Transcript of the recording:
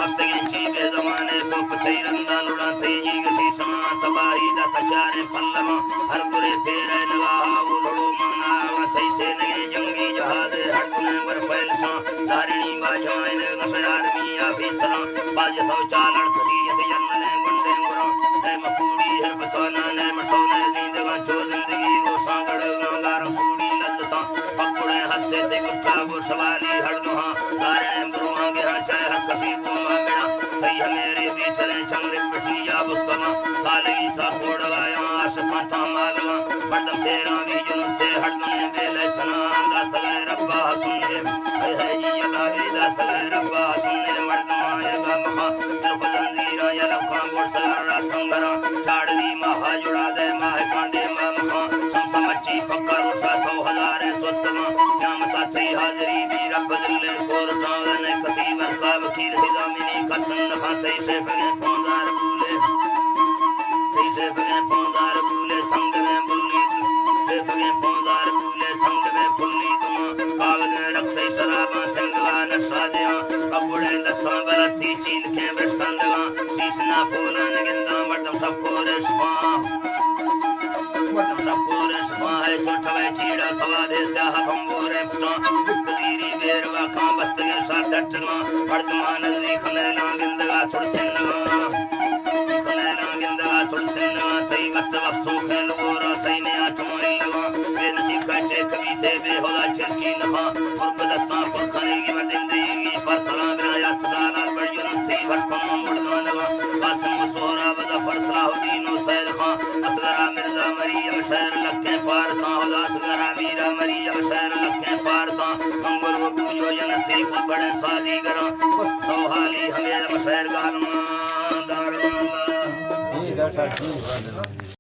वक्त ची बेजमाने को कतई रंदा नुड़ा तेजी गसी समा तबाही दा कचारे पल्लमा हर बुरे तेरे नगाहा उड़ो मना थई से नगे जंगी जहाद हर गुने बर फैल सा धारिणी बाजाइन गसयार मिया फिसरा बाज तो चालन खरीद जन्नले गुंडे गुरो ए मकूड़ी हर बतोना ने मटोने जिंदगा चो जिंदगी रो सांगड़ गार कूड़ी लदता पकड़े हसे ते गुच्छा गो सवाली हर दुहा धारिणी बुरुआ के चाहे हर कसी को मेरा थई मेरे बीचरे चंगरे पछिया बुस्कमा साली सा कोड़ गाया आशका था मालवा बदम तेरा भी जुनते हटने बेले सना दासले रब्बा सुनने है जी अल्लाह दासले रब्बा सुनने मर्दमाए गा महा तरफजंदीरा या लखा बोसरा संगरा छाड़वी महा जुड़ा दे माह कांडे महा समसमची पक्का रोशा तो हजारे सोतमा क़यामत थई हाजरी भी रब दिल कोर चावने कसीवर का वकील हिजामिनी कसम नफा थई से फगे पौंदार बुले थई से फगे पौंदार बुले संग में बुल्ली से फगे पौंदार बुले संग में बुल्ली तुम कागज रखते शराब थंगवा नशादिया कपड़े दत्ता बलती चील के बरस्तंदगा शीशना फूला नगिंदा मर्दम सबको रेशमा मर्दम सबको रेशमा है छोटवे चीड़ा सवादे स्याह भंगोरे पुटा कदीरी बेरवा का बस्तगे साथ डटना मर्दमा नजदीक लेना गिंदगा थुड़सिनगा लेना गिंदगा थुड़सिनगा तई वक्त वक्सो खेल गोरा सैने आचमोई लगा बेनसीब कैसे कभी थे बेहुदा छिरकी नफा और बदस्ता पर खनेगी मदिंदगी पर सलाम आयात ताला बड़यन थी बचपन मुड़ना लगा कासिम सोहरा वदा पर सलाहुद्दीन सैयद खान असगरा मिर्जा मरियम शहर लखे पार था हुदा असगरा मीरा मरियम शहर लखे पार था मंगल वो पूजो जनती को बड़े शादी करा तो हाली हमें शहर गालमा दारुल्ला